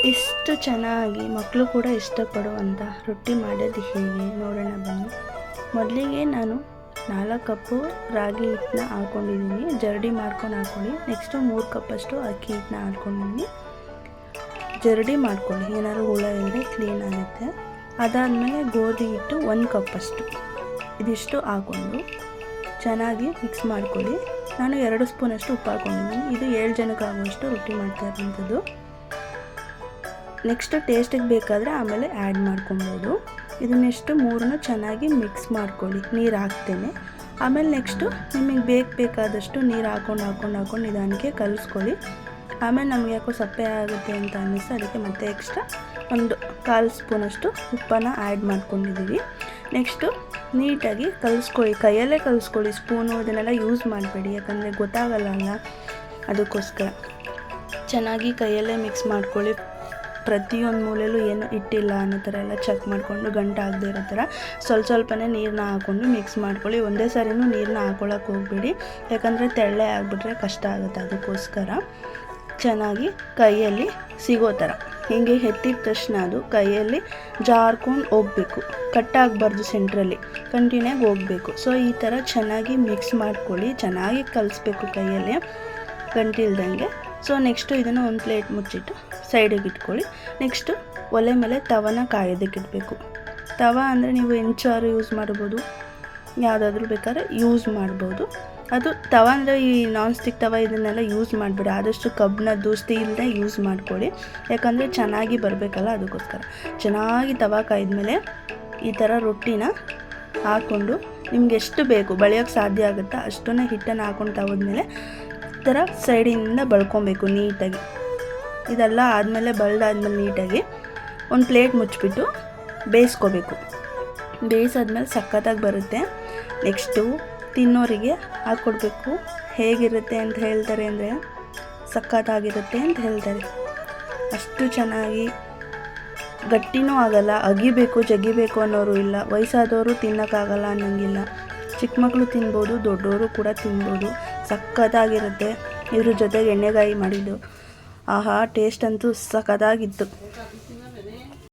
ಇಷ್ಟು ಚೆನ್ನಾಗಿ ಮಕ್ಕಳು ಕೂಡ ಇಷ್ಟಪಡುವಂಥ ರೊಟ್ಟಿ ಮಾಡೋದು ಹೇಗೆ ನೋಡೋಣ ಬನ್ನಿ. ಮೊದಲಿಗೆ ನಾನು 4 ಕಪ್ಪು ರಾಗಿ ಹಿಟ್ಟನ್ನ ಹಾಕ್ಕೊಂಡಿದ್ದೀನಿ. ಜರಡಿ ಮಾಡ್ಕೊಂಡು ಹಾಕ್ಕೊಳ್ಳಿ. ನೆಕ್ಸ್ಟು 3 ಕಪ್ಪಷ್ಟು ಅಕ್ಕಿ ಹಿಟ್ಟನ್ನ ಹಾಕ್ಕೊಂಡಿದ್ದೀನಿ. ಜರಡಿ ಮಾಡ್ಕೊಳ್ಳಿ, ಏನಾದ್ರು ಹುಳ ಇದ್ದರೆ ಕ್ಲೀನ್ ಆಗುತ್ತೆ. ಅದಾದಮೇಲೆ ಗೋಧಿ ಹಿಟ್ಟು 1 ಕಪ್ಪಷ್ಟು ಇದಿಷ್ಟು ಹಾಕ್ಕೊಂಡು ಚೆನ್ನಾಗಿ ಮಿಕ್ಸ್ ಮಾಡ್ಕೊಳ್ಳಿ. ನಾನು 2 ಸ್ಪೂನಷ್ಟು ಉಪ್ಪು ಹಾಕ್ಕೊಂಡಿದ್ದೀನಿ. ಇದು 7 ಜನಕ್ಕೆ ಆಗುವಷ್ಟು ರೊಟ್ಟಿ ಮಾಡ್ತಾ ಇರೋಂಥದ್ದು. ನೆಕ್ಸ್ಟ್ ಟೇಸ್ಟಿಗೆ ಬೇಕಾದರೆ ಆಮೇಲೆ ಆ್ಯಡ್ ಮಾಡ್ಕೊಬೋದು. ಇದನ್ನೆಷ್ಟು 3 ಚೆನ್ನಾಗಿ ಮಿಕ್ಸ್ ಮಾಡ್ಕೊಳ್ಳಿ ನೀರು ಹಾಕ್ತೇನೆ. ಆಮೇಲೆ ನೆಕ್ಸ್ಟು ನಿಮಗೆ ಬೇಕಾದಷ್ಟು ನೀರು ಹಾಕ್ಕೊಂಡು ನಿಧಾನಕ್ಕೆ ಕಲಿಸ್ಕೊಳ್ಳಿ. ಆಮೇಲೆ ನಮಗೆ ಯಾಕೋ ಸಪ್ಪೆ ಆಗುತ್ತೆ ಅಂತ ಅನ್ನಿಸ್ತು, ಅದಕ್ಕೆ ಮತ್ತೆ ಎಕ್ಸ್ಟ್ರಾ 1/4 ಸ್ಪೂನಷ್ಟು ಉಪ್ಪನ್ನು ಆ್ಯಡ್ ಮಾಡ್ಕೊಂಡಿದ್ದೀವಿ. ನೆಕ್ಸ್ಟು ನೀಟಾಗಿ ಕಲಿಸ್ಕೊಳ್ಳಿ, ಕೈಯಲ್ಲೇ ಕಲಿಸ್ಕೊಳ್ಳಿ. ಸ್ಪೂನು ಇದನ್ನೆಲ್ಲ ಯೂಸ್ ಮಾಡಬೇಡಿ, ಯಾಕಂದರೆ ಗೊತ್ತಾಗಲ್ಲ ಅಲ್ಲ, ಅದಕ್ಕೋಸ್ಕರ ಚೆನ್ನಾಗಿ ಕೈಯಲ್ಲೇ ಮಿಕ್ಸ್ ಮಾಡ್ಕೊಳ್ಳಿ. ಪ್ರತಿಯೊಂದು ಮೂಲೆಯಲ್ಲೂ ಏನು ಇಟ್ಟಿಲ್ಲ ಅನ್ನೋ ಥರ ಎಲ್ಲ ಚೆಕ್ ಮಾಡಿಕೊಂಡು ಗಂಟು ಆಗದೆ ಇರೋ ಥರ ಸ್ವಲ್ಪನೇ ನೀರನ್ನ ಹಾಕ್ಕೊಂಡು ಮಿಕ್ಸ್ ಮಾಡ್ಕೊಳ್ಳಿ. ಒಂದೇ ಸಾರಿನೂ ನೀರನ್ನ ಹಾಕ್ಕೊಳ್ಳೋಕೆ ಹೋಗಬೇಡಿ, ಯಾಕಂದರೆ ತೆಳ್ಳೆ ಆಗಿಬಿಟ್ರೆ ಕಷ್ಟ ಆಗುತ್ತೆ. ಅದಕ್ಕೋಸ್ಕರ ಚೆನ್ನಾಗಿ ಕೈಯಲ್ಲಿ ಸಿಗೋ ಥರ ಹೀಗೆ ಎತ್ತಿದ ತಕ್ಷಣ ಅದು ಕೈಯಲ್ಲಿ ಜಾರ್ಕೊಂಡು ಹೋಗಬೇಕು, ಕಟ್ಟಾಗಬಾರ್ದು, ಸೆಂಟ್ರಲ್ಲಿ ಕಂಟಿನ್ಯೂಯಾಗಿ ಹೋಗಬೇಕು. ಸೊ ಈ ಥರ ಚೆನ್ನಾಗಿ ಮಿಕ್ಸ್ ಮಾಡ್ಕೊಳ್ಳಿ, ಚೆನ್ನಾಗಿ ಕಲಿಸ್ಬೇಕು ಕೈಯಲ್ಲಿ ಗಂಟಿಲ್ದಂಗೆ. ಸೊ ನೆಕ್ಸ್ಟು ಇದನ್ನು ಒಂದು ಪ್ಲೇಟ್ ಮುಚ್ಚಿಟ್ಟು ಸೈಡಿಗೆ ಇಟ್ಕೊಳ್ಳಿ. ನೆಕ್ಸ್ಟು ಒಲೆ ಮೇಲೆ ತವನ ಕಾಯೋದಕ್ಕೆ ಇಡಬೇಕು. ತವ ಅಂದರೆ ನೀವು ಹೆಂಚಾರು ಯೂಸ್ ಮಾಡ್ಬೋದು, ಯಾವುದಾದ್ರೂ ಬೇಕಾದ್ರೆ ಯೂಸ್ ಮಾಡ್ಬೋದು. ಅದು ತವ ಅಂದರೆ ಈ ನಾನ್ ಸ್ಟಿಕ್ ತವ ಇದನ್ನೆಲ್ಲ ಯೂಸ್ ಮಾಡಬೇಡಿ, ಆದಷ್ಟು ಕಬ್ಬಿಣದ್ದು ಸ್ಟೀಲ್ನೇ ಯೂಸ್ ಮಾಡ್ಕೊಳ್ಳಿ, ಯಾಕಂದರೆ ಚೆನ್ನಾಗಿ ಬರಬೇಕಲ್ಲ, ಅದಕ್ಕೋಸ್ಕರ. ಚೆನ್ನಾಗಿ ತವ ಕಾಯ್ದ್ಮೇಲೆ ಈ ಥರ ರೊಟ್ಟಿನ ಹಾಕ್ಕೊಂಡು ನಿಮ್ಗೆ ಎಷ್ಟು ಬೇಕು ಬಳಿಯೋಕ್ಕೆ ಸಾಧ್ಯ ಆಗುತ್ತಾ ಅಷ್ಟನ್ನೇ ಹಿಟ್ಟನ್ನು ಹಾಕ್ಕೊಂಡು ತವದ್ಮೇಲೆ ಈ ಥರ ಸೈಡಿಂದ ಬಳ್ಕೊಬೇಕು ನೀಟಾಗಿ. ಇದೆಲ್ಲ ಆದಮೇಲೆ ಬಳ್ದಾದ್ಮೇಲೆ ನೀಟಾಗಿ ಒಂದು ಪ್ಲೇಟ್ ಮುಚ್ಚಿಬಿಟ್ಟು ಬೇಯಿಸ್ಕೋಬೇಕು. ಬೇಯಿಸಾದ್ಮೇಲೆ ಸಖತ್ತಾಗಿ ಬರುತ್ತೆ. ನೆಕ್ಸ್ಟು ತಿನ್ನೋರಿಗೆ ಹಾಕ್ಕೊಡ್ಬೇಕು. ಹೇಗಿರುತ್ತೆ ಅಂತ ಹೇಳ್ತಾರೆ ಅಂದರೆ ಸಖತ್ತಾಗಿರುತ್ತೆ ಅಂತ ಹೇಳ್ತಾರೆ. ಅಷ್ಟು ಚೆನ್ನಾಗಿ ಗಟ್ಟಿನೂ ಆಗಲ್ಲ, ಅಗಿಬೇಕು ಜಗಿಬೇಕು ಅನ್ನೋರು ಇಲ್ಲ, ವಯಸ್ಸಾದವರು ತಿನ್ನೋಕ್ಕಾಗಲ್ಲ ಅನ್ನೋಂಗಿಲ್ಲ, ಚಿಕ್ಕ ಮಕ್ಕಳು ತಿನ್ಬೋದು, ದೊಡ್ಡವರು ಕೂಡ ತಿನ್ಬೋದು. ಸಖತ್ತಾಗಿರುತ್ತೆ. ಇದ್ರ ಜೊತೆಗೆ ಎಣ್ಣೆಗಾಯಿ ಮಾಡಿದ್ದು, ಆಹಾ ಟೇಸ್ಟ್ ಅಂತೂ ಸಖತ್ತಾಗಿತ್ತು.